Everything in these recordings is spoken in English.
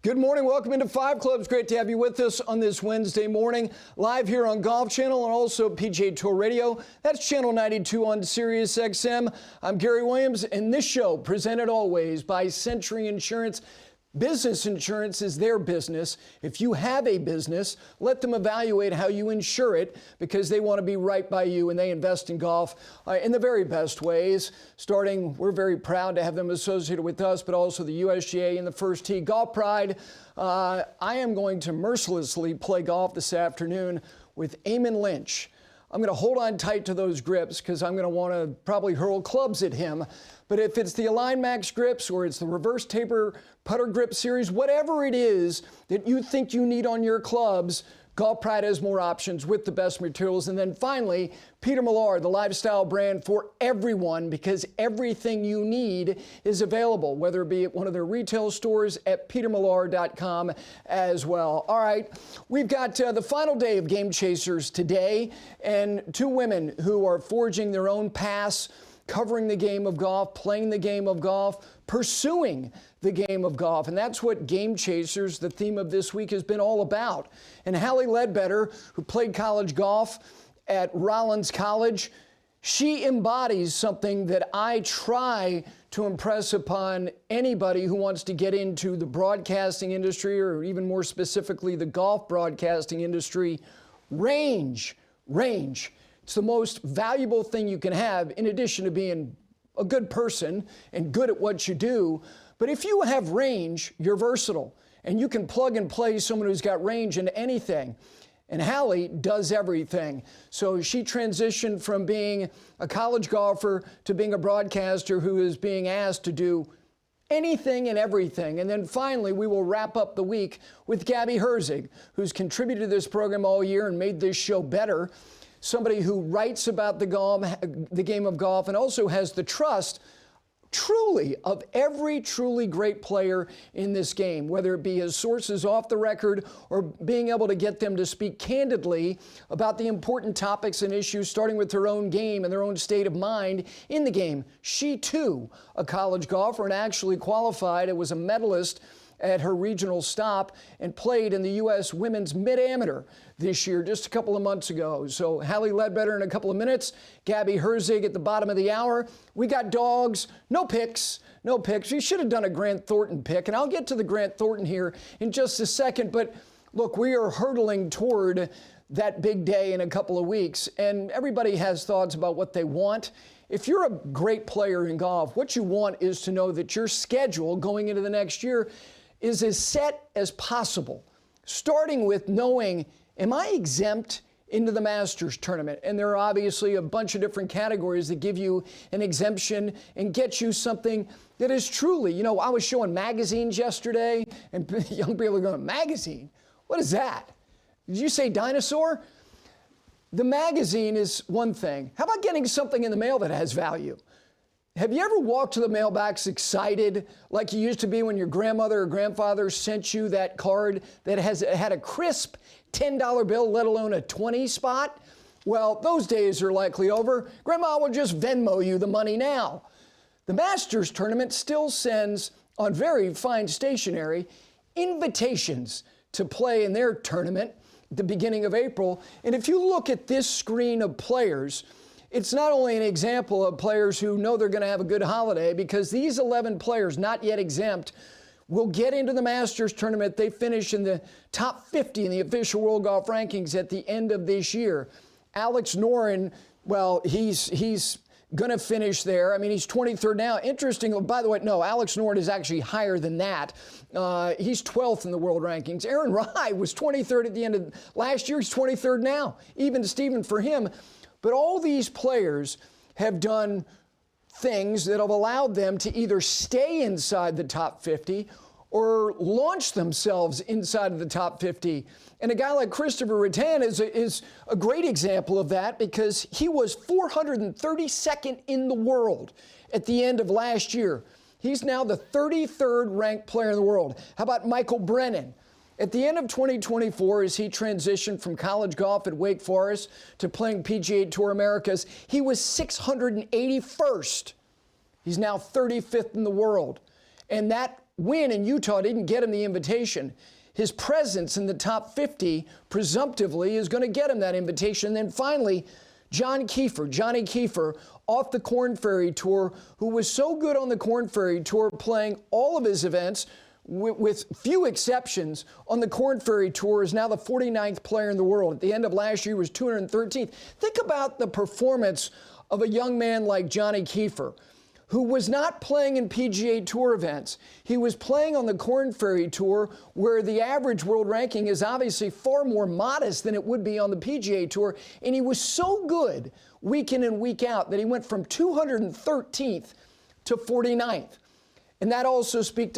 Good morning. Welcome into Five Clubs. Great to have you with us on this Wednesday morning. Live here on Golf Channel and also PGA Tour Radio. That's Channel 92 on Sirius XM. I'm Gary Williams, and this show presented always by Century Insurance. Business insurance is their business. If you have a business, let them evaluate how you insure it because they want to be right by you and they invest in golf in the very best ways. Starting, we're very proud to have them associated with us, but also the USGA and the First Tee Golf Pride. I am going to mercilessly play golf this afternoon with Eamon Lynch. I'm going to hold on tight to those grips because I'm going to want to probably hurl clubs at him. But if it's the Align Max grips or it's the reverse taper putter grip series, whatever it is that you think you need on your clubs, Golf Pride has more options with the best materials. And then finally, Peter Millar, the lifestyle brand for everyone, because everything you need is available, whether it be at one of their retail stores at petermillar.com as well. All right, we've got the final day of Game Chasers today, and two women who are forging their own paths, covering the game of golf, playing the game of golf, pursuing the game of golf. And that's what Game Chasers, the theme of this week, has been all about. And Hally Leadbetter, who played college golf at Rollins College, she embodies something that I try to impress upon anybody who wants to get into the broadcasting industry, or even more specifically, the golf broadcasting industry: range. It's the most valuable thing you can have, in addition to being a good person and good at what you do. But if you have range, you're versatile, and you can plug and play someone who's got range into anything. And Hally does everything. So she transitioned from being a college golfer to being a broadcaster who is being asked to do anything and everything. And then finally, we will wrap up the week with Gabby Herzig, who's contributed to this program all year and made this show better. Somebody who writes about the game of golf and also has the trust, truly, of every truly great player in this game, whether it be his sources off the record or being able to get them to speak candidly about the important topics and issues, starting with their own game and their own state of mind in the game. She, too, a college golfer, and actually qualified and was a medalist at her regional stop and played in the U.S. Women's Mid-Amateur this year, just a couple of months ago. So Hally Leadbetter in a couple of minutes, Gabby Herzig at the bottom of the hour. We got dogs, no picks. We should have done a Grant Thornton pick, and I'll get to the Grant Thornton here in just a second. But look, we are hurtling toward that big day in a couple of weeks, and everybody has thoughts about what they want. If you're a great player in golf, what you want is to know that your schedule going into the next year is as set as possible, starting with knowing, am I exempt into the Masters tournament? And there are obviously a bunch of different categories that give you an exemption and get you something that is truly, I was showing magazines yesterday, and young people are going, magazine? What is that? Did you say dinosaur? The magazine is one thing. How about getting something in the mail that has value? Have you ever walked to the mailbox excited like you used to be when your grandmother or grandfather sent you that card that had a crisp $10 bill, let alone a 20 spot? Well, those days are likely over. Grandma will just Venmo you the money now. The Masters tournament still sends, on very fine stationery, invitations to play in their tournament at the beginning of April. And if you look at this screen of players, it's not only an example of players who know they're going to have a good holiday, because these 11 players, not yet exempt, will get into the Masters tournament. They finish in the top 50 in the official World Golf Rankings at the end of this year. Alex Noren, well, he's going to finish there. I mean, he's 23rd now. Interesting, by the way, no, Alex Noren is actually higher than that. He's 12th in the world rankings. Aaron Rai was 23rd at the end of last year. He's 23rd now. Even Steven for him. But all these players have done things that have allowed them to either stay inside the top 50 or launch themselves inside of the top 50. And a guy like Christopher Rattan is a great example of that, because he was 432nd in the world at the end of last year. He's now the 33rd ranked player in the world. How about Michael Brennan? At the end of 2024, as he transitioned from college golf at Wake Forest to playing PGA Tour Americas, he was 681st. He's now 35th in the world. And that win in Utah didn't get him the invitation. His presence in the top 50 presumptively is going to get him that invitation. And then finally, Johnny Kiefer, off the Korn Ferry Tour, who was so good on the Korn Ferry Tour, playing all of his events with few exceptions on the Korn Ferry Tour, is now the 49th player in the world. At the end of last year, he was 213th. Think about the performance of a young man like Johnny Kiefer, who was not playing in PGA Tour events. He was playing on the Korn Ferry Tour, where the average world ranking is obviously far more modest than it would be on the PGA Tour. And he was so good week in and week out that he went from 213th to 49th. And that also speaks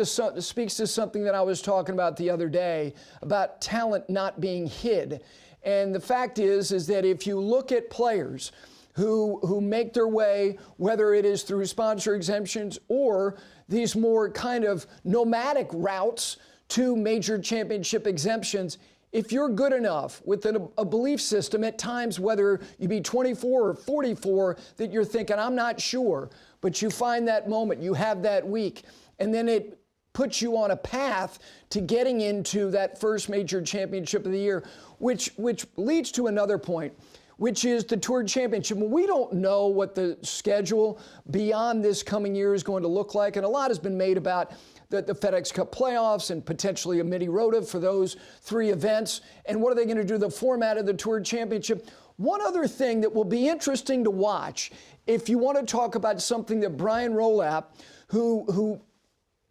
to something that I was talking about the other day, about talent not being hid. And the fact is that if you look at players who make their way, whether it is through sponsor exemptions or these more kind of nomadic routes to major championship exemptions, if you're good enough with a belief system at times, whether you be 24 or 44, that you're thinking, I'm not sure, but you find that moment, you have that week, and then it puts you on a path to getting into that first major championship of the year, which leads to another point, which is the Tour Championship. We don't know what the schedule beyond this coming year is going to look like, and a lot has been made about the FedEx Cup playoffs and potentially a mini-rota for those 3 events, and what are they going to do, the format of the Tour Championship. One other thing that will be interesting to watch, if you want to talk about something that Brian Rolap, who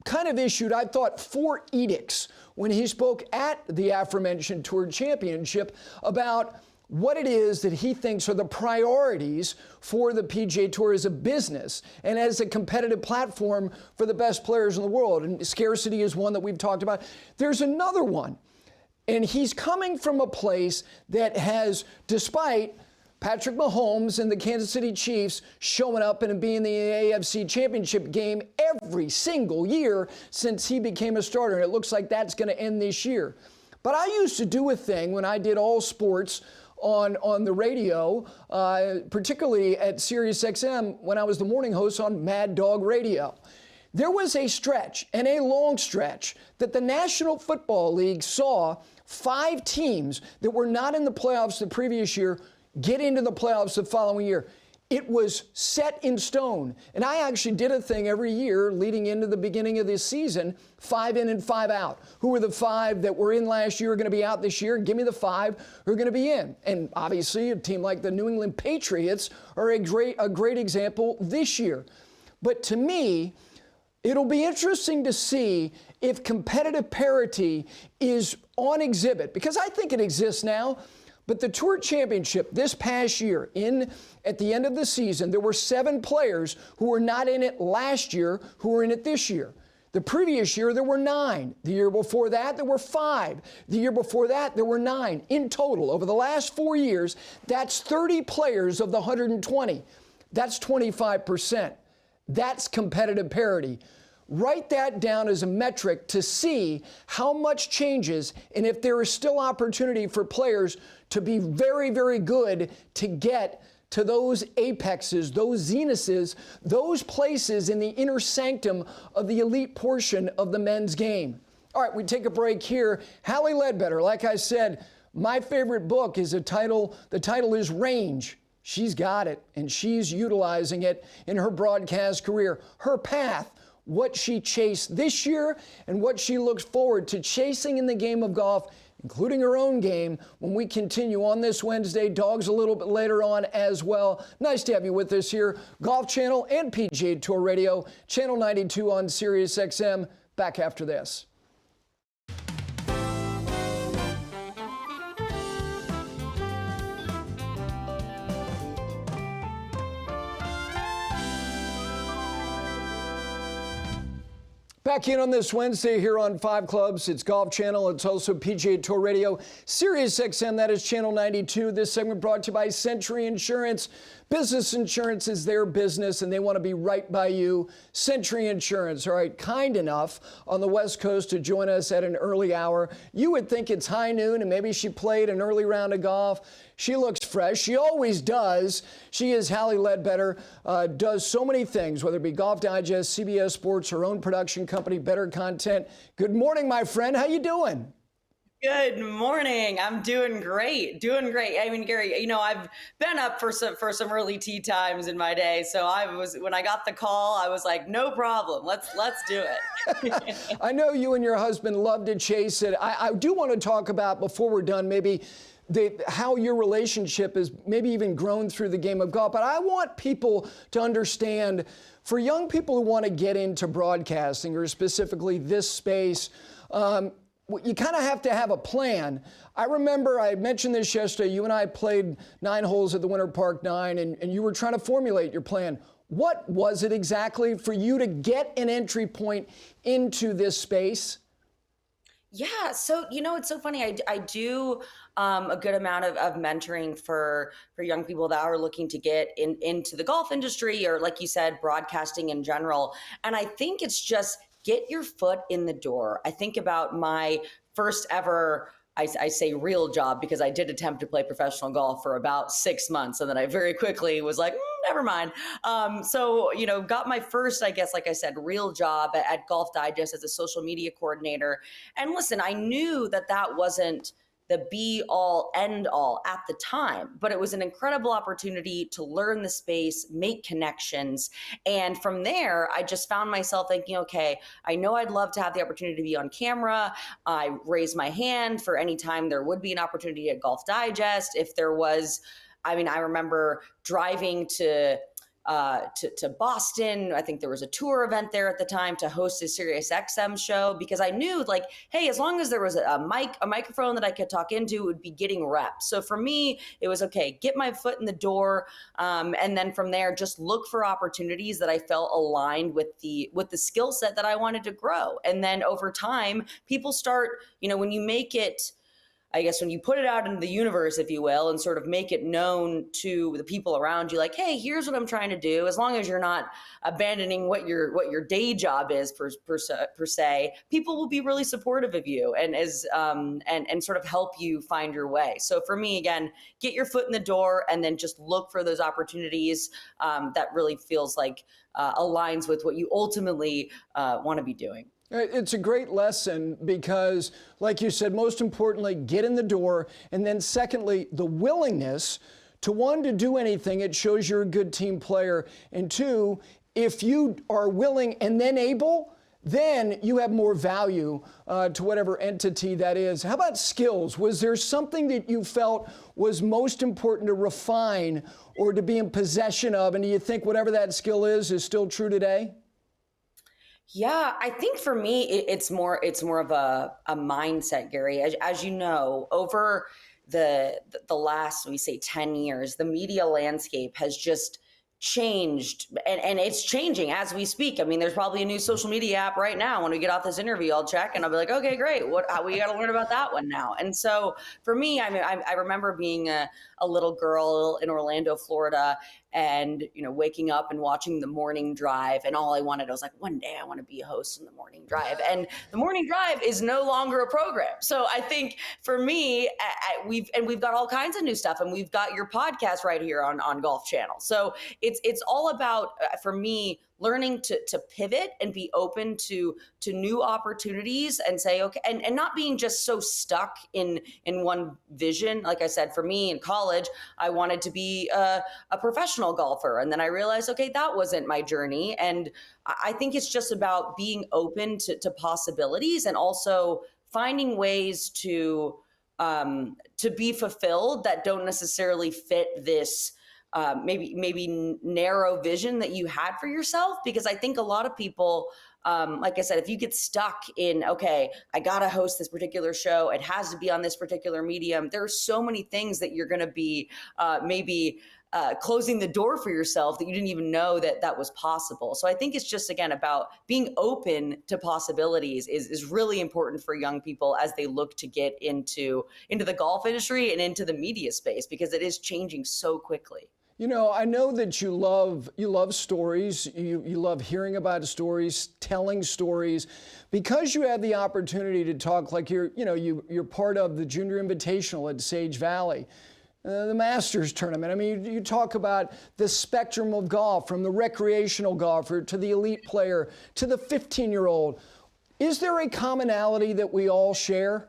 kind of issued, I thought, 4 edicts when he spoke at the aforementioned Tour Championship about what it is that he thinks are the priorities for the PGA Tour as a business and as a competitive platform for the best players in the world. And scarcity is one that we've talked about. There's another one, and he's coming from a place that has, despite Patrick Mahomes and the Kansas City Chiefs showing up and being in the AFC Championship game every single year since he became a starter, and it looks like that's going to end this year. But I used to do a thing when I did all sports on the radio, particularly at Sirius XM when I was the morning host on Mad Dog Radio. There was a stretch, and a long stretch, that the National Football League saw 5 teams that were not in the playoffs the previous year get into the playoffs the following year. It was set in stone. And I actually did a thing every year leading into the beginning of this season, 5 in and 5 out. Who were the 5 that were in last year are going to be out this year? Give me the 5 who are going to be in. And obviously a team like the New England Patriots are a great example this year. But to me, it'll be interesting to see if competitive parity is on exhibit, because I think it exists now. But the Tour Championship this past year, at the end of the season, there were 7 players who were not in it last year who were in it this year. The previous year, there were 9. The year before that, there were 5. The year before that, there were 9. In total, over the last 4 years, that's 30 players of the 120. That's 25%. That's competitive parity. Write that down as a metric to see how much changes and if there is still opportunity for players to be very, very good to get to those apexes, those zeniths, those places in the inner sanctum of the elite portion of the men's game. All right, we take a break here. Hally Leadbetter, like I said, my favorite book is the title is Range. She's got it, and she's utilizing it in her broadcast career. Her path, what she chased this year and what she looks forward to chasing in the game of golf, including her own game, when we continue on this Wednesday. Dogs a little bit later on as well. Nice to have you with us here. Golf Channel and PGA Tour Radio, Channel 92 on Sirius XM. Back after this. Back in on this Wednesday here on 5 Clubs. It's Golf Channel. It's also PGA Tour Radio. Sirius XM, that is Channel 92. This segment brought to you by Century Insurance. Business insurance is their business and they want to be right by you. Century Insurance, all right, kind enough on the West Coast to join us at an early hour. You would think it's high noon and maybe she played an early round of golf. She looks fresh. She always does. She is Hally Leadbetter, does so many things, whether it be Golf Digest, CBS Sports, her own production company, Better Content. Good morning, my friend. How you doing? Good morning. I'm doing great. I mean, Gary, I've been up for some early tea times in my day. So when I got the call, I was like, no problem. Let's do it. I know you and your husband love to chase it. I do want to talk about, before we're done, maybe how your relationship has maybe even grown through the game of golf. But I want people to understand, for young people who want to get into broadcasting, or specifically this space, you kind of have to have a plan. I remember I mentioned this yesterday. You and I played 9 holes at the Winter Park 9, and you were trying to formulate your plan. What was it exactly for you to get an entry point into this space? Yeah. So, it's so funny. I do a good amount of mentoring for young people that are looking to get into the golf industry, or like you said, broadcasting in general. And I think it's just get your foot in the door. I think about my first ever, I say real job, because I did attempt to play professional golf for about 6 months. And then I very quickly was like, never mind. So, got my first, I guess, like I said, real job at Golf Digest as a social media coordinator. And listen, I knew that wasn't the be all end all at the time, but it was an incredible opportunity to learn the space, make connections. And from there, I just found myself thinking, okay, I know I'd love to have the opportunity to be on camera. I raised my hand for any time there would be an opportunity at Golf Digest. If there was, I remember driving to Boston. I think there was a tour event there at the time to host a Sirius XM show, because I knew, like, hey, as long as there was a microphone that I could talk into, it would be getting reps. So for me, it was okay, get my foot in the door. And then from there, just look for opportunities that I felt aligned with the skill set that I wanted to grow. And then over time, people start, when you make it, I guess, when you put it out into the universe, if you will, and sort of make it known to the people around you, like, hey, here's what I'm trying to do. As long as you're not abandoning what your day job is per se, people will be really supportive of you and sort of help you find your way. So for me, again, get your foot in the door and then just look for those opportunities that really feels like aligns with what you ultimately want to be doing. It's a great lesson because, like you said, most importantly, get in the door. And then secondly, the willingness to, one, to do anything. It shows you're a good team player. And two, if you are willing and then able, then you have more value to whatever entity that is. How about skills? Was there something that you felt was most important to refine or to be in possession of? And do you think whatever that skill is still true today? Yeah, I think for me, it's more of a mindset, Gary. As you know, over the last, we say 10 years, the media landscape has just changed, and it's changing as we speak. I mean, there's probably a new social media app right now. When we get off this interview, I'll check and I'll be like, okay, great. We got to learn about that one now. And so for me, I remember being a little girl in Orlando, Florida, and waking up and watching the morning drive, and all I was like, one day I want to be a host in the morning drive. And the morning drive is no longer a program. So I think for me, we've got all kinds of new stuff, and we've got your podcast right here on Golf Channel. So it's all about, for me, learning to pivot and be open to new opportunities and say, okay, and not being just so stuck in one vision. Like I said, for me in college, I wanted to be a professional golfer. And then I realized, okay, that wasn't my journey. And I think it's just about being open to possibilities, and also finding ways to be fulfilled that don't necessarily fit this maybe narrow vision that you had for yourself. Because I think a lot of people, like I said, if you get stuck in, okay, I got to host this particular show, it has to be on this particular medium, there are so many things that you're going to be closing the door for yourself that you didn't even know that was possible. So I think it's just, again, about being open to possibilities is really important for young people as they look to get into the golf industry and into the media space, because it is changing so quickly. You know, I know that you love stories. You love hearing about stories, telling stories, because you have the opportunity to talk like you're part of the Junior Invitational at Sage Valley, the Masters tournament. I mean, you talk about the spectrum of golf, from the recreational golfer to the elite player to the 15-year-old. Is there a commonality that we all share?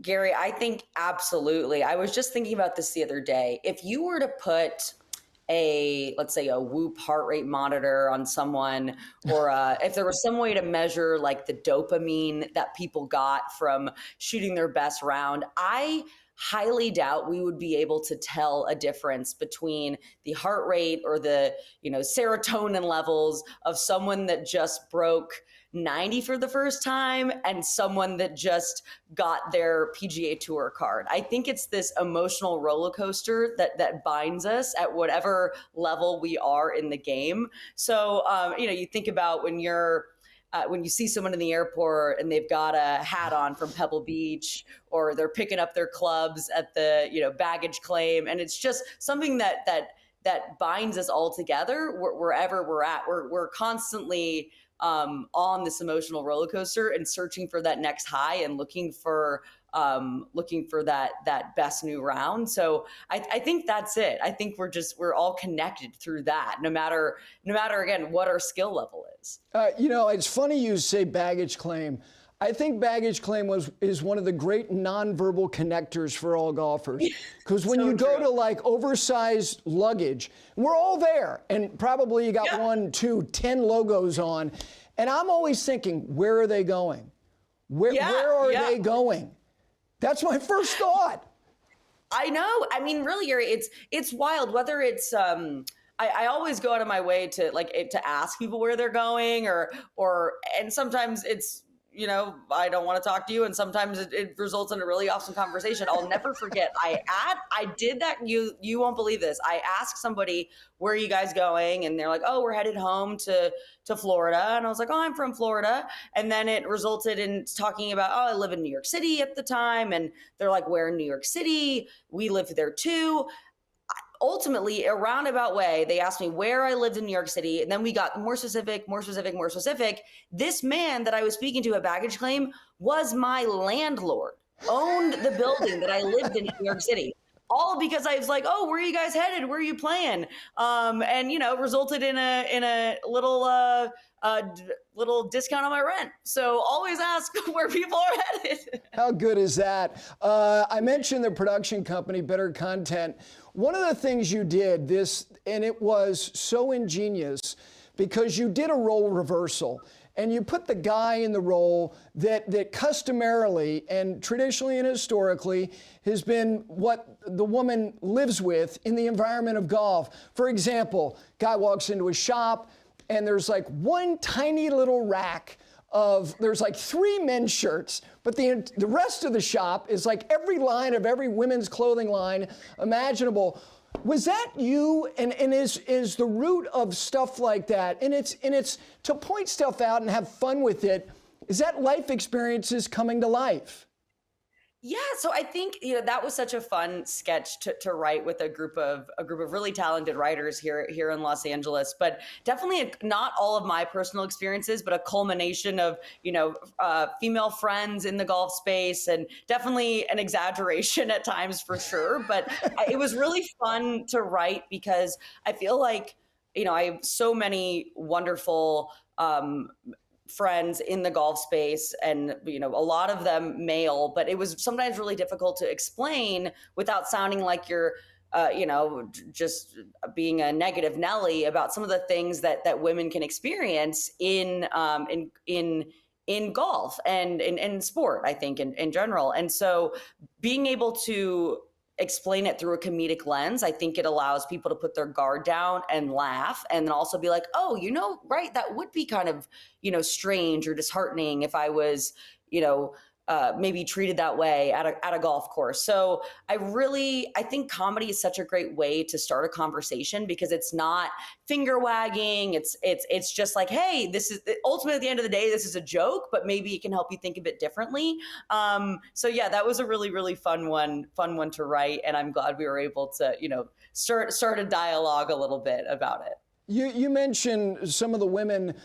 Gary, I think absolutely. I was just thinking about this the other day. If you were to put let's say a Whoop heart rate monitor on someone, or if there was some way to measure like the dopamine that people got from shooting their best round, I highly doubt we would be able to tell a difference between the heart rate or the, serotonin levels of someone that just broke 90 for the first time and someone that just got their PGA Tour card. I think it's this emotional roller coaster that binds us at whatever level we are in the game. So, you think about when you see someone in the airport and they've got a hat on from Pebble Beach, or they're picking up their clubs at the, baggage claim. And it's just something that binds us all together wherever we're at. We're constantly on this emotional roller coaster and searching for that next high and looking for that best new round. So I think that's it. I think we're all connected through that, no matter again what our skill level is. It's funny you say baggage claim. I think baggage claim is one of the great nonverbal connectors for all golfers. Because when you go to like oversized luggage, we're all there, and probably you got 1, 2, 10 logos on, and I'm always thinking, where are they going? Where are they going? That's my first thought. I know. I mean, really, it's wild. Whether it's I always go out of my way to ask people where they're going, and sometimes it's, I don't want to talk to you, and sometimes it results in a really awesome conversation. I'll never forget. I did that. You won't believe this. I asked somebody, where are you guys going? And they're like, oh, we're headed home to Florida. And I was like, oh, I'm from Florida. And then it resulted in talking about, oh, I live in New York City at the time. And they're like, where in New York City? We live there too. Ultimately, a roundabout way, they asked me where I lived in New York City, and then we got more specific. This man that I was speaking to at baggage claim was my landlord, owned the building that I lived in New York City. All because I was like, oh, where are you guys headed? Where are you playing? And resulted in a little discount on my rent. So always ask where people are headed. How good is that? I mentioned the production company, Better Content. One of the things you did and it was so ingenious, because you did a role reversal. And you put the guy in the role that customarily and traditionally and historically has been what the woman lives with in the environment of golf. For example, guy walks into a shop and there's like one tiny little rack there's like 3 men's shirts, but the rest of the shop is like every line of every women's clothing line imaginable. Was that you? And is the root of stuff like that, and it's to point stuff out and have fun with it, is that life experiences coming to life? Yeah, so I think that was such a fun sketch to write with a group of really talented writers here in Los Angeles. But definitely not all of my personal experiences, but a culmination of female friends in the golf space, and definitely an exaggeration at times for sure. But it was really fun to write because I feel like I have so many wonderful friends in the golf space, and a lot of them male, but it was sometimes really difficult to explain without sounding like you're just being a negative Nelly about some of the things that women can experience in golf and in sport, I think in general. And so being able to explain it through a comedic lens, I think it allows people to put their guard down and laugh, and then also be like, oh, right, that would be kind of, strange or disheartening if I was, maybe treated that way at a golf course. So I think comedy is such a great way to start a conversation because it's not finger wagging. It's just like, hey, this is ultimately at the end of the day, this is a joke, but maybe it can help you think a bit differently. So yeah, that was a really, really fun one to write. And I'm glad we were able to, start a dialogue a little bit about it. You mentioned some of the women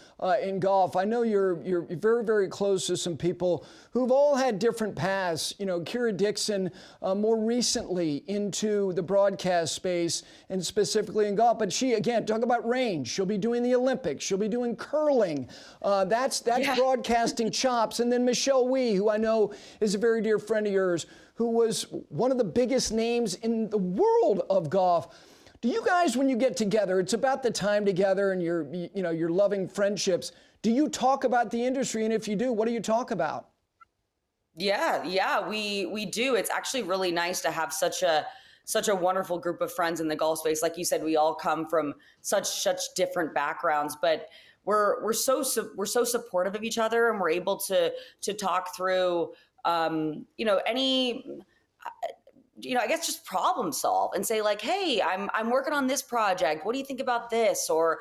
in golf. I know you're very, very close to some people who've all had different paths. Kira Dixon more recently into the broadcast space and specifically in golf. But she, again, talk about range. She'll be doing the Olympics. She'll be doing curling. That's broadcasting chops. And then Michelle Wee, who I know is a very dear friend of yours, who was one of the biggest names in the world of golf. Do you guys, when you get together, it's about the time together and your loving friendships, do you talk about the industry? And if you do, what do you talk about? Yeah, we do. It's actually really nice to have such a wonderful group of friends in the golf space. Like you said, we all come from such different backgrounds, but we're so supportive of each other, and we're able to talk through any I guess just problem solve and say like, hey, I'm working on this project. What do you think about this? Or,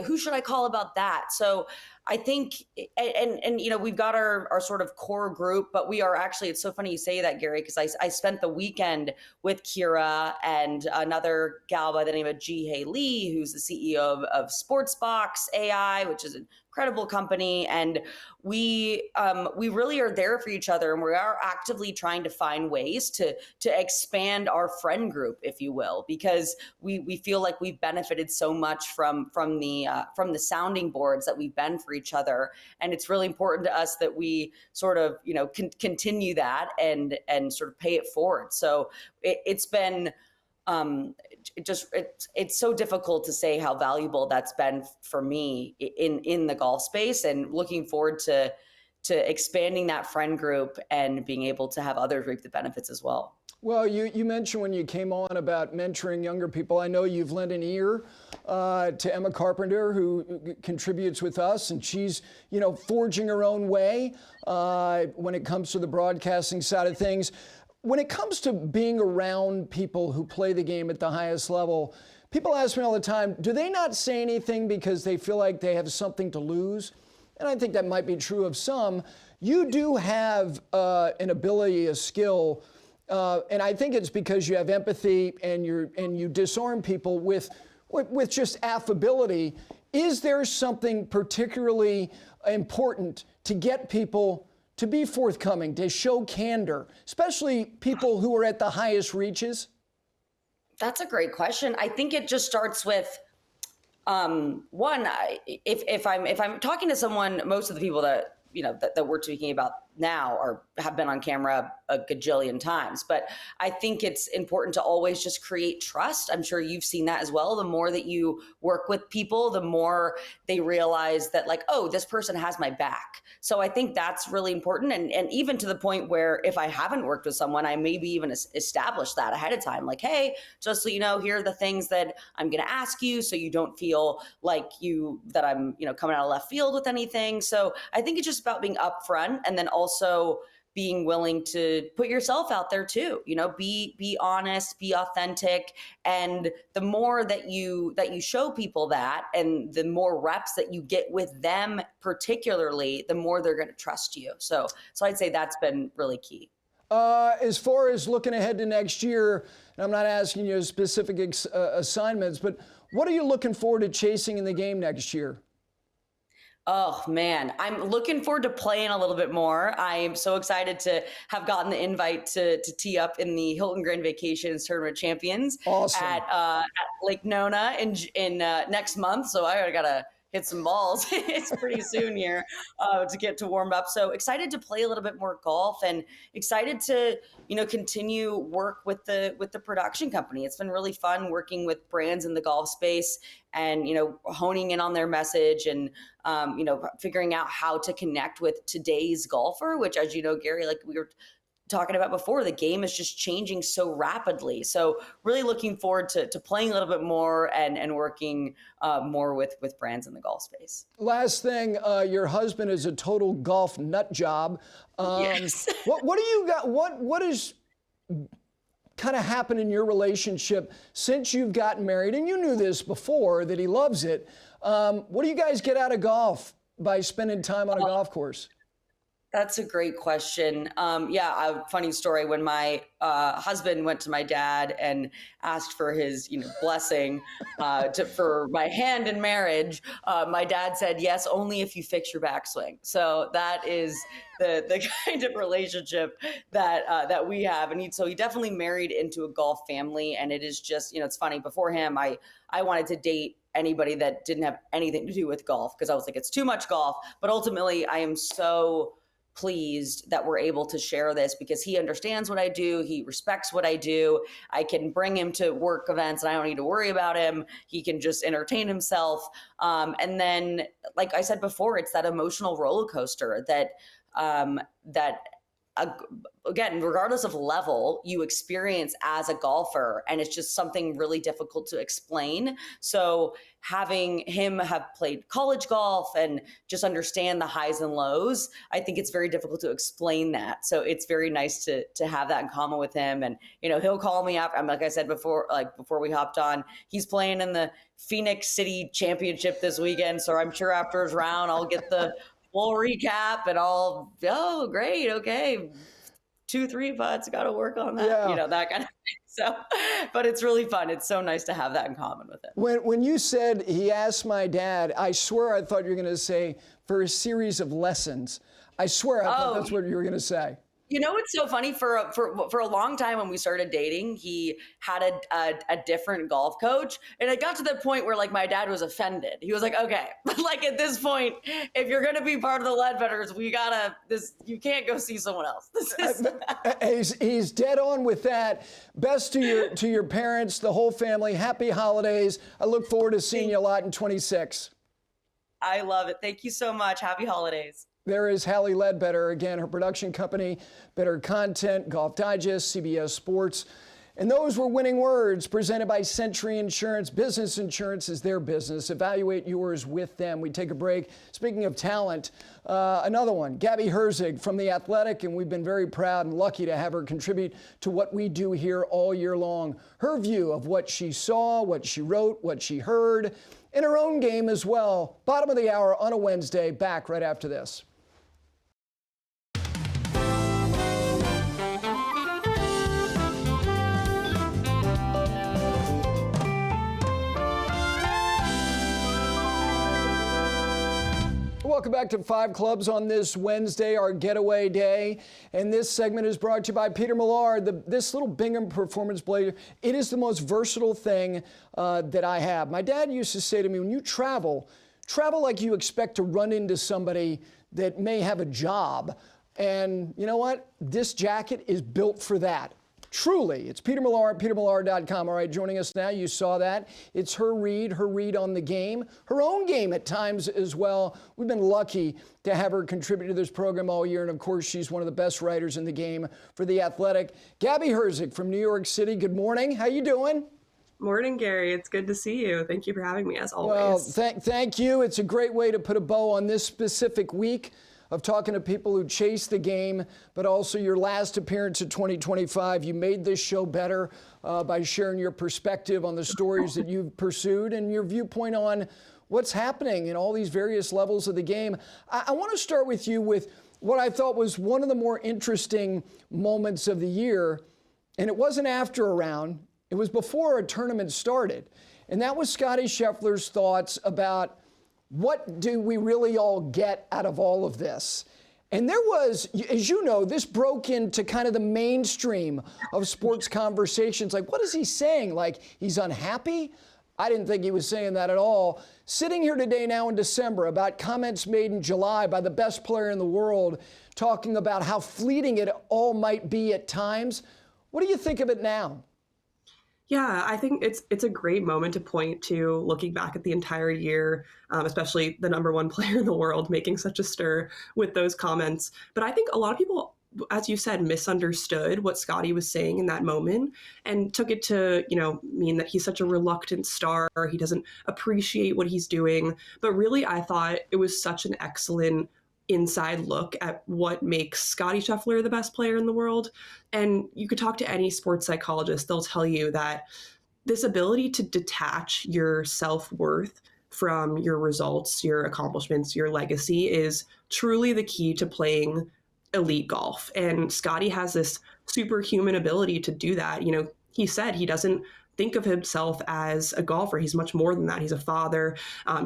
who should I call about that? So I think, and we've got our sort of core group, but we are actually, it's so funny you say that, Gary, because I spent the weekend with Kira and another gal by the name of Hally, who's the CEO of Sportsbox AI, which is an incredible company. And we really are there for each other, and we are actively trying to find ways to expand our friend group, if you will, because we feel like we've benefited so much from the sounding boards that we've been for each other, and it's really important to us that we sort of continue that and sort of pay it forward. So it's been it's so difficult to say how valuable that's been for me in the golf space, and looking forward to expanding that friend group and being able to have others reap the benefits as well. Well, you mentioned when you came on about mentoring younger people. I know you've lent an ear to Emma Carpenter, who contributes with us, and she's, forging her own way when it comes to the broadcasting side of things. When it comes to being around people who play the game at the highest level, people ask me all the time, do they not say anything because they feel like they have something to lose? And I think that might be true of some. You do have an ability, a skill, and I think it's because you have empathy and you disarm people with just affability. Is there something particularly important to get people to be forthcoming, to show candor, especially people who are at the highest reaches? That's a great question. I think it just starts with one. If I'm talking to someone, most of the people that that we're speaking about now have been on camera a gajillion times. But I think it's important to always just create trust. I'm sure you've seen that as well. The more that you work with people, the more they realize that like, oh, this person has my back. So I think that's really important. And even to the point where if I haven't worked with someone, I maybe even establish that ahead of time. Like, hey, just so you know, here are the things that I'm going to ask you, so you don't feel like that I'm, coming out of left field with anything. So I think it's just about being upfront, and then also being willing to put yourself out there too. Be honest, be authentic, and the more that you show people that, and the more reps that you get with them, particularly, the more they're going to trust you. So I'd say that's been really key. As far as looking ahead to next year, and I'm not asking you specific assignments, but what are you looking forward to chasing in the game next year? Oh man, I'm looking forward to playing a little bit more. I'm so excited to have gotten the invite to tee up in the Hilton Grand Vacations Tournament Champions at Lake Nona in next month. So I gotta hit some balls. It's pretty soon here to get to warm up. So excited to play a little bit more golf, and excited to continue work with the production company. It's been really fun working with brands in the golf space, and honing in on their message, and figuring out how to connect with today's golfer, which, as you know, Gary, like we were talking about before, the game is just changing so rapidly. So really looking forward to playing a little bit more and working more with brands in the golf space. Last thing, your husband is a total golf nut job. Yes. What do you got? What is kind of happened in your relationship since you've gotten married? And you knew this before, that he loves it. What do you guys get out of golf by spending time on a golf course? That's a great question. A funny story. When my husband went to my dad and asked for his, blessing for my hand in marriage, my dad said, yes, only if you fix your backswing. So that is the kind of relationship that we have. And he definitely married into a golf family. And it is just, it's funny. Before him, I wanted to date anybody that didn't have anything to do with golf, because I was like, it's too much golf. But ultimately, I am so pleased that we're able to share this, because he understands what I do. He respects what I do. I can bring him to work events and I don't need to worry about him. He can just entertain himself. And then, like I said before, it's that emotional roller coaster that again, regardless of level, you experience as a golfer, and it's just something really difficult to explain. So having him have played college golf and just understand the highs and lows, I think it's very difficult to explain that. So it's very nice to have that in common with him. And, he'll call me up. Like I said before we hopped on, he's playing in the Phoenix City Championship this weekend. So I'm sure after his round, I'll get the full recap and oh, great. Okay. 2-3 putts, got to work on that, Yeah. That kind of thing. So, but it's really fun. It's so nice to have that in common with him. When you said he asked my dad, I swear I thought you were going to say for a series of lessons. I swear I thought that's what you were going to say. It's so funny. For a long time when we started dating, he had a different golf coach, and it got to the point where like my dad was offended. He was like, "Okay, like at this point, if you're going to be part of the Leadbetters, you can't go see someone else." He's dead on with that. Best to your parents, the whole family. Happy holidays. I look forward to seeing you a lot in 26. I love it. Thank you so much. Happy holidays. There is Hally Leadbetter, again, her production company, Better Content, Golf Digest, CBS Sports. And those were winning words presented by Century Insurance. Business insurance is their business. Evaluate yours with them. We take a break. Speaking of talent, another one, Gabby Herzig from The Athletic, and we've been very proud and lucky to have her contribute to what we do here all year long. Her view of what she saw, what she wrote, what she heard, in her own game as well. Bottom of the hour on a Wednesday, back right after this. Welcome back to Five Clubs on this Wednesday, our getaway day. And this segment is brought to you by Peter Millar. This little Bingham Performance Blazer, it is the most versatile thing that I have. My dad used to say to me, when you travel like you expect to run into somebody that may have a job. And you know what? This jacket is built for that. Truly, it's Peter Millar at petermillar.com. All right, joining us now, you saw that. It's her read on the game, her own game at times as well. We've been lucky to have her contribute to this program all year, and of course, she's one of the best writers in the game for The Athletic. Gabby Herzig from New York City, good morning. How you doing? Morning, Gary. It's good to see you. Thank you for having me, as always. Well, thank you. It's a great way to put a bow on this specific week of talking to people who chase the game, but also your last appearance of 2025. You made this show better by sharing your perspective on the stories that you've pursued and your viewpoint on what's happening in all these various levels of the game. I want to start with you with what I thought was one of the more interesting moments of the year, and it wasn't after a round, it was before a tournament started. And that was Scottie Scheffler's thoughts about what do we really all get out of all of this? And there was, as you know, this broke into kind of the mainstream of sports conversations. Like, what is he saying? Like, he's unhappy? I didn't think he was saying that at all. Sitting here today now in December about comments made in July by the best player in the world, talking about how fleeting it all might be at times. What do you think of it now? Yeah, I think it's a great moment to point to, looking back at the entire year, especially the number one player in the world making such a stir with those comments. But I think a lot of people as you said, misunderstood what Scottie was saying in that moment and took it to, mean that he's such a reluctant star. He doesn't appreciate what he's doing. But really, I thought it was such an excellent inside look at what makes Scottie Scheffler the best player in the world. And you could talk to any sports psychologist, they'll tell you that this ability to detach your self-worth from your results, your accomplishments, your legacy is truly the key to playing elite golf. And Scottie has this superhuman ability to do that. He said he doesn't think of himself as a golfer. He's much more than that. He's a father.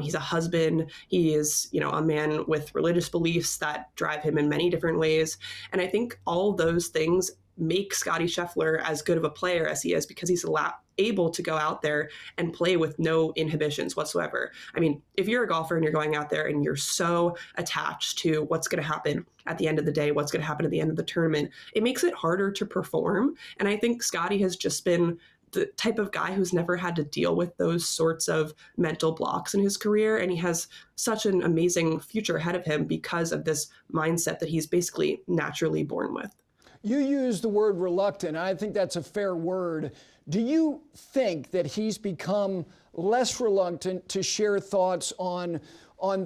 He's a husband. He is, a man with religious beliefs that drive him in many different ways. And I think all those things make Scottie Scheffler as good of a player as he is because he's able to go out there and play with no inhibitions whatsoever. I mean, if you're a golfer and you're going out there and you're so attached to what's going to happen at the end of the day, what's going to happen at the end of the tournament, it makes it harder to perform. And I think Scottie has just been the type of guy who's never had to deal with those sorts of mental blocks in his career. And he has such an amazing future ahead of him because of this mindset that he's basically naturally born with. You use the word reluctant. I think that's a fair word. Do you think that he's become less reluctant to share thoughts on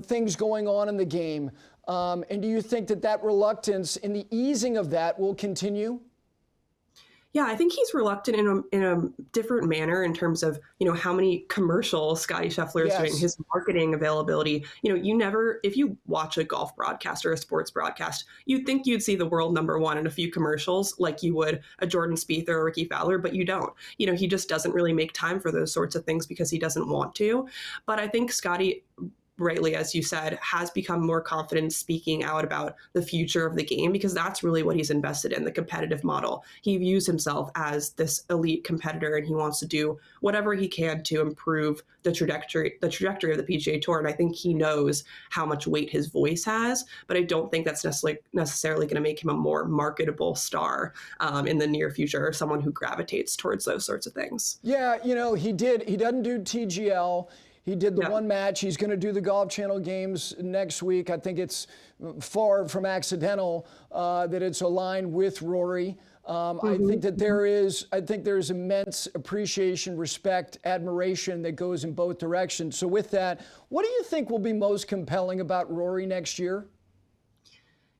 things going on in the game? And do you think that reluctance and the easing of that will continue? Yeah, I think he's reluctant in a different manner in terms of, how many commercials Scottie Scheffler is doing, his marketing availability. You never, if you watch a golf broadcast or a sports broadcast, you'd think you'd see the world number one in a few commercials like you would a Jordan Spieth or a Ricky Fowler, but you don't. He just doesn't really make time for those sorts of things because he doesn't want to. But I think Scottie, rightly, as you said, has become more confident speaking out about the future of the game because that's really what he's invested in, the competitive model. He views himself as this elite competitor and he wants to do whatever he can to improve the trajectory of the PGA Tour. And I think he knows how much weight his voice has, but I don't think that's necessarily going to make him a more marketable star in the near future or someone who gravitates towards those sorts of things. Yeah, he doesn't do TGL. He did the one match. He's going to do the Golf Channel games next week. I think it's far from accidental that it's aligned with Rory. I think that there's immense appreciation, respect, admiration that goes in both directions. So with that, what do you think will be most compelling about Rory next year?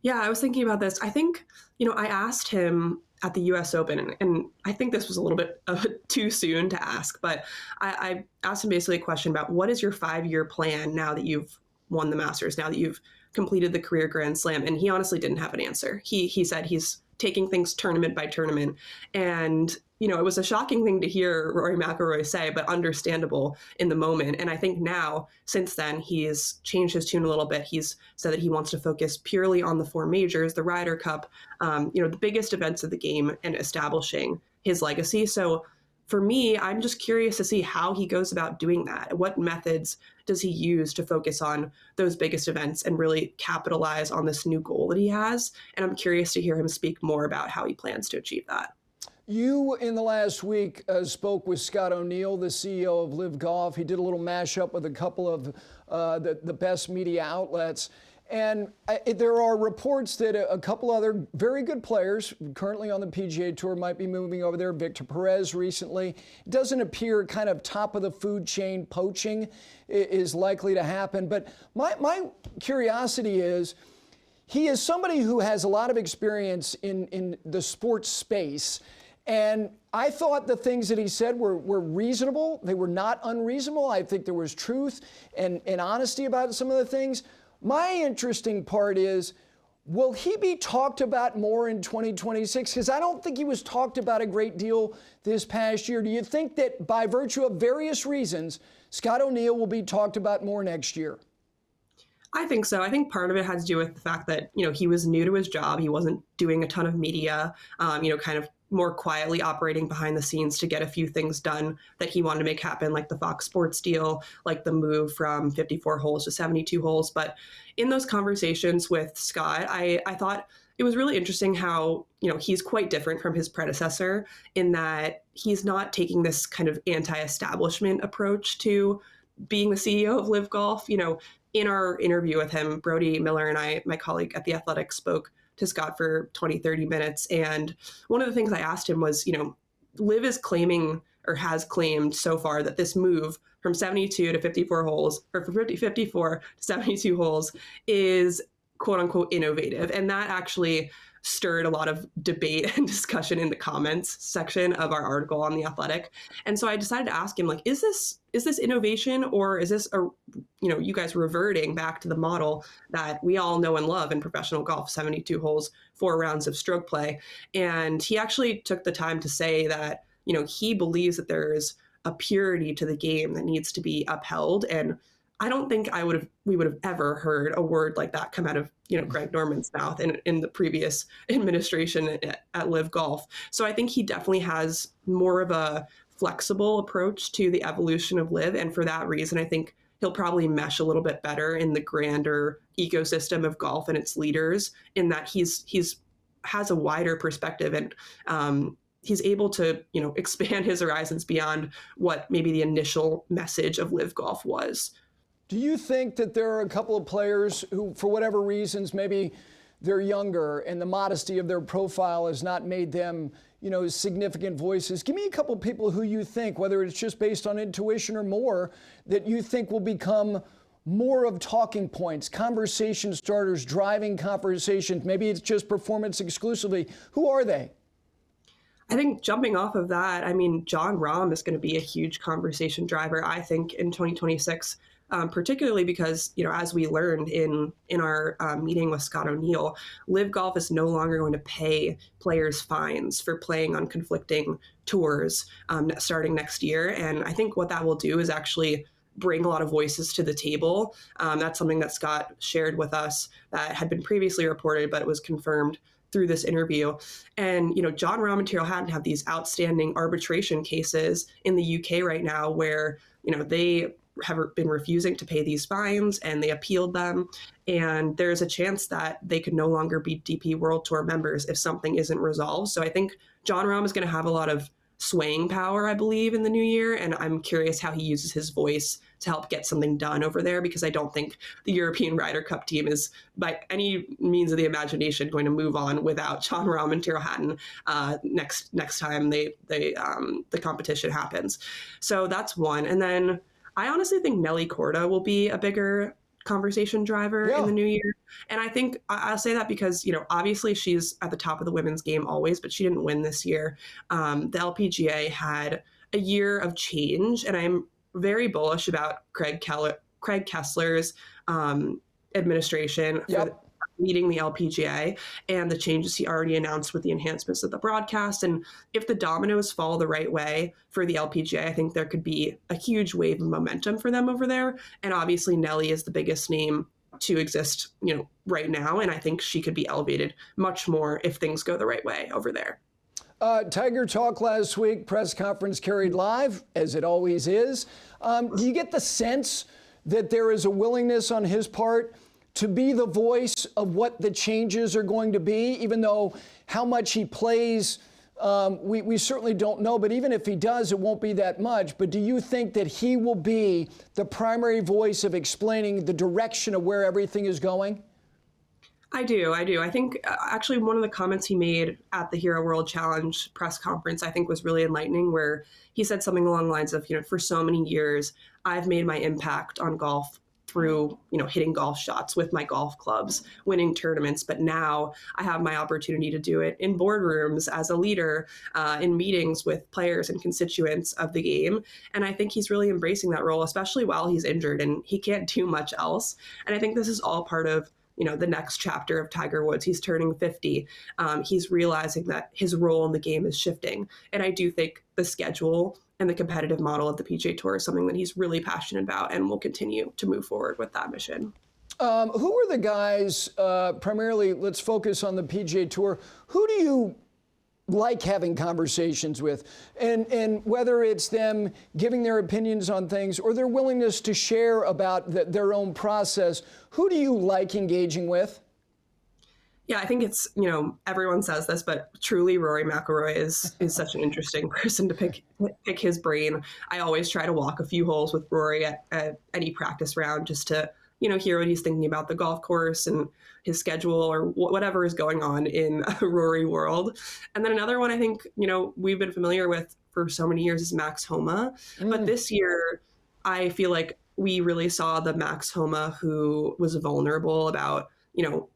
Yeah, I was thinking about this. I think, I asked him at the U.S. Open, and I think this was a little bit too soon to ask, but I asked him basically a question about what is your 5-year plan now that you've won the Masters, now that you've completed the career Grand Slam, and he honestly didn't have an answer. He said he's taking things tournament by tournament, and it was a shocking thing to hear Rory McIlroy say, but understandable in the moment. And I think now, since then, he's changed his tune a little bit. He's said that he wants to focus purely on the 4 majors, the Ryder Cup, the biggest events of the game, and establishing his legacy. So for me, I'm just curious to see how he goes about doing that. What methods does he use to focus on those biggest events and really capitalize on this new goal that he has? And I'm curious to hear him speak more about how he plans to achieve that. You, in the last week, spoke with Scott O'Neill, the CEO of Live Golf. He did a little mashup with a couple of the best media outlets. And there are reports that a couple other very good players currently on the PGA Tour might be moving over there. Victor Perez recently. It doesn't appear kind of top of the food chain poaching is likely to happen. But my curiosity is, he is somebody who has a lot of experience in the sports space. And I thought the things that he said were reasonable. They were not unreasonable. I think there was truth and honesty about some of the things. My interesting part is, will he be talked about more in 2026? Because I don't think he was talked about a great deal this past year. Do you think that by virtue of various reasons, Scott O'Neill will be talked about more next year? I think so. I think part of it has to do with the fact that, he was new to his job. He wasn't doing a ton of media, kind of more quietly operating behind the scenes to get a few things done that he wanted to make happen, like the Fox Sports deal, like the move from 54 holes to 72 holes. But in those conversations with Scott, I thought it was really interesting how, he's quite different from his predecessor in that he's not taking this kind of anti-establishment approach to being the CEO of Live Golf. In our interview with him, Brody Miller and I, my colleague at The Athletic, spoke to Scott for 20, 30 minutes. And one of the things I asked him was, Liv is claiming or has claimed so far that this move from 72 to 54 holes, or from 54 to 72 holes, is quote unquote innovative. And that actually stirred a lot of debate and discussion in the comments section of our article on The Athletic. And so I decided to ask him, like, is this innovation, or is this you guys reverting back to the model that we all know and love in professional golf, 72 holes, 4 rounds of stroke play? And he actually took the time to say that, he believes that there's a purity to the game that needs to be upheld. And I don't think we would have ever heard a word like that come out of, Greg Norman's mouth in the previous administration at Live Golf. So I think he definitely has more of a flexible approach to the evolution of Live. And for that reason, I think he'll probably mesh a little bit better in the grander ecosystem of golf and its leaders, in that he's has a wider perspective, and he's able to, expand his horizons beyond what maybe the initial message of Live Golf was. Do you think that there are a couple of players who, for whatever reasons, maybe they're younger and the modesty of their profile has not made them, significant voices? Give me a couple of people who you think, whether it's just based on intuition or more, that you think will become more of talking points, conversation starters, driving conversations. Maybe it's just performance exclusively. Who are they? I think jumping off of that, Jon Rahm is going to be a huge conversation driver, I think, in 2026. Particularly because, as we learned in our meeting with Scott O'Neill, Live Golf is no longer going to pay players fines for playing on conflicting tours starting next year. And I think what that will do is actually bring a lot of voices to the table. That's something that Scott shared with us that had been previously reported, but it was confirmed through this interview. And, Jon Rahm and Tyrrell Hatton have these outstanding arbitration cases in the UK right now where, they have been refusing to pay these fines, and they appealed them. And there's a chance that they could no longer be DP World Tour members if something isn't resolved. So I think Jon Rahm is going to have a lot of swaying power, I believe, in the new year. And I'm curious how he uses his voice to help get something done over there, because I don't think the European Ryder Cup team is by any means of the imagination going to move on without Jon Rahm and Tyrrell Hatton next time the competition happens. So that's one. And then I honestly think Nelly Korda will be a bigger conversation driver in the new year. And I think I'll say that because, obviously she's at the top of the women's game always, but she didn't win this year. The LPGA had a year of change, and I'm very bullish about Craig Kessler's administration for leading the LPGA and the changes he already announced with the enhancements of the broadcast. And if the dominoes fall the right way for the LPGA, I think there could be a huge wave of momentum for them over there. And obviously Nelly is the biggest name to exist, right now. And I think she could be elevated much more if things go the right way over there. Tiger talk last week, press conference carried live, as it always is. Do you get the sense that there is a willingness on his part to be the voice of what the changes are going to be, even though how much he plays, we certainly don't know, but even if he does, it won't be that much. But do you think that he will be the primary voice of explaining the direction of where everything is going? I do. I think actually one of the comments he made at the Hero World Challenge press conference, I think was really enlightening, where he said something along the lines of, for so many years, I've made my impact on golf through, hitting golf shots with my golf clubs, winning tournaments. But now I have my opportunity to do it in boardrooms as a leader, in meetings with players and constituents of the game. And I think he's really embracing that role, especially while he's injured and he can't do much else. And I think this is all part of, the next chapter of Tiger Woods. He's turning 50. He's realizing that his role in the game is shifting. And I do think the schedule and the competitive model of the PGA Tour is something that he's really passionate about and will continue to move forward with that mission. Who are the guys, primarily, let's focus on the PGA Tour, who do you like having conversations with? And whether it's them giving their opinions on things or their willingness to share about their own process, who do you like engaging with? Yeah, I think it's, everyone says this, but truly Rory McIlroy is such an interesting person to pick his brain. I always try to walk a few holes with Rory at any practice round just to hear what he's thinking about the golf course and his schedule or whatever is going on in Rory world. And then another one I think, we've been familiar with for so many years is Max Homa. But this year, I feel like we really saw the Max Homa who was vulnerable about,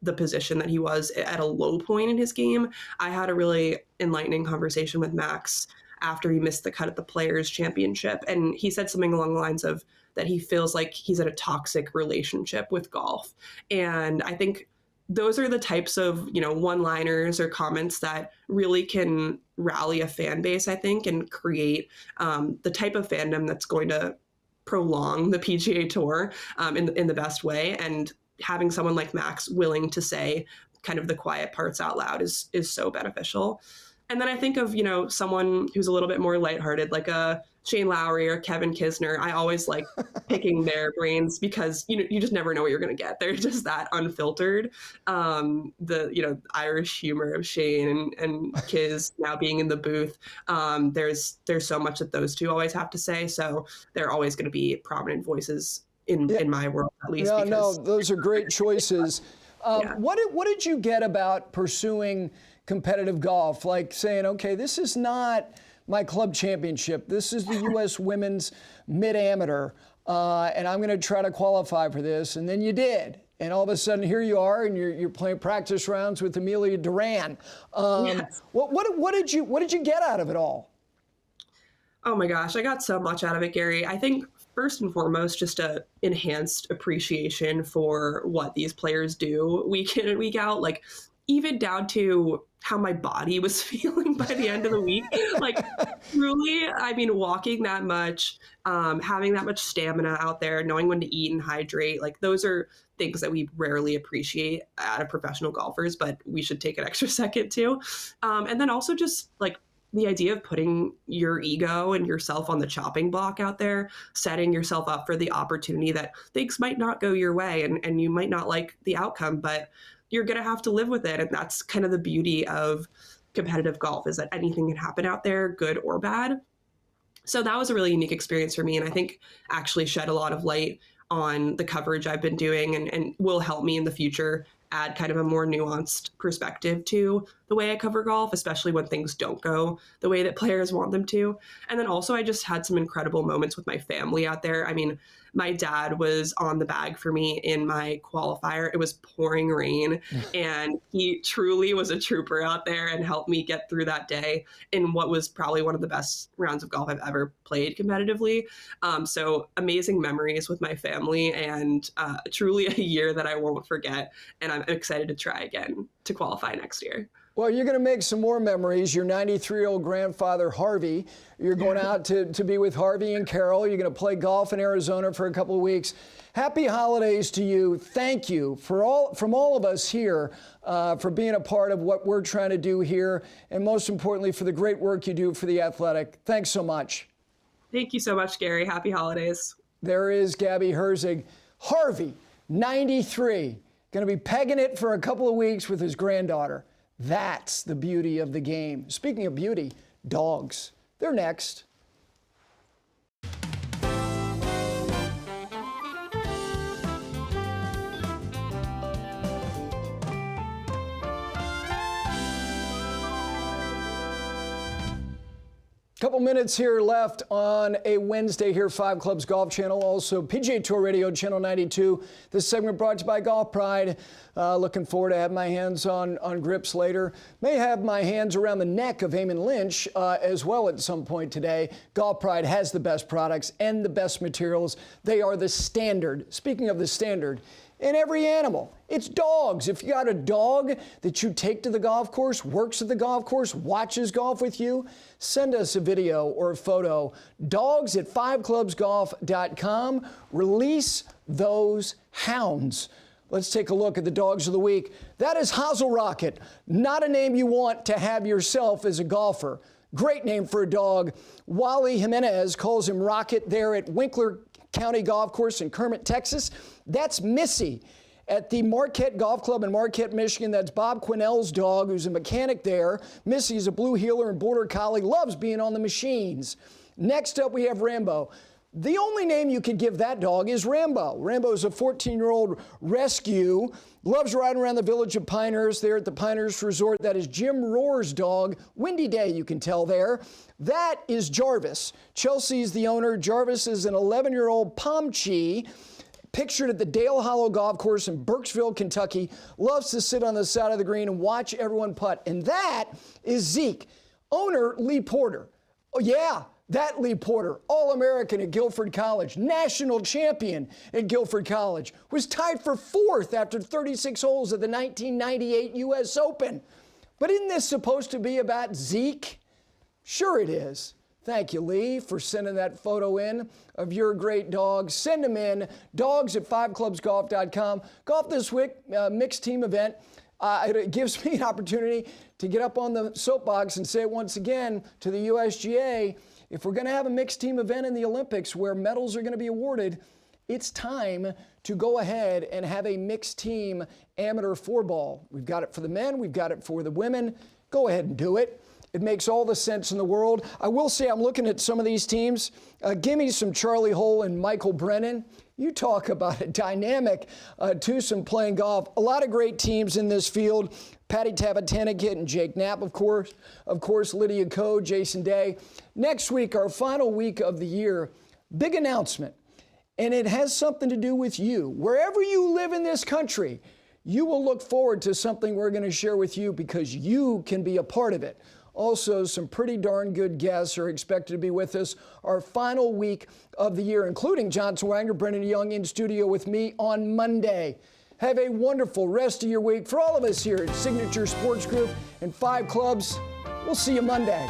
the position that he was at a low point in his game. I had a really enlightening conversation with Max after he missed the cut at the Players Championship. And he said something along the lines of that he feels like he's in a toxic relationship with golf. And I think those are the types of, one-liners or comments that really can rally a fan base, I think, and create the type of fandom that's going to prolong the PGA Tour in the best way. And having someone like Max willing to say kind of the quiet parts out loud is so beneficial. And then I think of, someone who's a little bit more lighthearted, like a Shane Lowry or Kevin Kisner. I always like picking their brains because, you just never know what you're going to get. They're just that unfiltered. The, Irish humor of Shane and Kiz now being in the booth. There's so much that those two always have to say. So they're always going to be prominent voices in my world, at least. No, those are great choices. What did you get about pursuing competitive golf? Like saying, okay, this is not my club championship. This is the U.S. Women's Mid-Amateur, and I'm going to try to qualify for this. And then you did. And all of a sudden, here you are, and you're playing practice rounds with Amelia Duran. Yes. What did you get out of it all? Oh my gosh, I got so much out of it, Gary. I think first and foremost, just a enhanced appreciation for what these players do week in and week out. Like even down to how my body was feeling by the end of the week. Like truly, I mean, walking that much, having that much stamina out there, knowing when to eat and hydrate, like those are things that we rarely appreciate out of professional golfers, but we should take an extra second to. And then also just like the idea of putting your ego and yourself on the chopping block out there, setting yourself up for the opportunity that things might not go your way and you might not like the outcome, but you're going to have to live with it. And that's kind of the beauty of competitive golf, is that anything can happen out there, good or bad. So that was a really unique experience for me. And I think actually shed a lot of light on the coverage I've been doing and will help me in the future add kind of a more nuanced perspective to the way I cover golf, especially when things don't go the way that players want them to. And then also I just had some incredible moments with my family out there. I mean, my dad was on the bag for me in my qualifier. It was pouring rain and he truly was a trooper out there and helped me get through that day in what was probably one of the best rounds of golf I've ever played competitively. So amazing memories with my family and truly a year that I won't forget. And I'm excited to try again to qualify next year. Well, you're going to make some more memories. Your 93-year-old grandfather, Harvey, you're going out to be with Harvey and Carol. You're going to play golf in Arizona for a couple of weeks. Happy holidays to you. Thank you from all of us here for being a part of what we're trying to do here, and most importantly, for the great work you do for The Athletic. Thanks so much. Thank you so much, Gary. Happy holidays. There is Gabby Herzig. Harvey, 93, going to be pegging it for a couple of weeks with his granddaughter. That's the beauty of the game. Speaking of beauty, dogs. They're next. Couple minutes here left on a Wednesday here, 5 Clubs Golf Channel, also PGA Tour Radio, Channel 92. This segment brought to you by Golf Pride. Looking forward to having my hands on grips later. May have my hands around the neck of Eamon Lynch as well at some point today. Golf Pride has the best products and the best materials. They are the standard. Speaking of the standard, in every animal. It's dogs. If you got a dog that you take to the golf course, works at the golf course, watches golf with you, send us a video or a photo. dogs@5clubsgolf.com. Release those hounds. Let's take a look at the dogs of the week. That is Hazel Rocket. Not a name you want to have yourself as a golfer. Great name for a dog. Wally Jimenez calls him Rocket there at Winkler County Golf Course in Kermit, Texas. That's Missy at the Marquette Golf Club in Marquette, Michigan. That's Bob Quinnell's dog, who's a mechanic there. Missy is a blue heeler and border collie, loves being on the machines. Next up, we have Rambo. The only name you could give that dog is Rambo. Rambo is a 14-year-old rescue, loves riding around the village of Pinehurst there at the Pinehurst Resort. That is Jim Rohr's dog. Windy day, you can tell there. That is Jarvis. Chelsea's the owner. Jarvis is an 11-year-old Pomchi, pictured at the Dale Hollow Golf Course in Burkesville, Kentucky. Loves to sit on the side of the green and watch everyone putt. And that is Zeke. Owner Lee Porter. Oh, yeah. That Lee Porter, All-American at Guilford College, national champion at Guilford College, was tied for 4th after 36 holes at the 1998 U.S. Open. But isn't this supposed to be about Zeke? Sure it is. Thank you, Lee, for sending that photo in of your great dog. Send them in, dogs@fiveclubsgolf.com. Golf This Week, mixed team event. It gives me an opportunity to get up on the soapbox and say it once again to the USGA. If we're going to have a mixed team event in the Olympics where medals are going to be awarded, it's time to go ahead and have a mixed team amateur four-ball. We've got it for the men. We've got it for the women. Go ahead and do it. It makes all the sense in the world. I will say I'm looking at some of these teams. Give me some Charlie Hull and Michael Brennan. You talk about a dynamic twosome playing golf. A lot of great teams in this field. Patty Tavatanakit and Jake Knapp, of course. Of course, Lydia Ko, Jason Day. Next week, our final week of the year, big announcement. And it has something to do with you. Wherever you live in this country, you will look forward to something we're going to share with you because you can be a part of it. Also, some pretty darn good guests are expected to be with us our final week of the year, including Johnson Wagner, Brendan Young in studio with me on Monday. Have a wonderful rest of your week. For all of us here at Signature Sports Group and 5 Clubs, we'll see you Monday.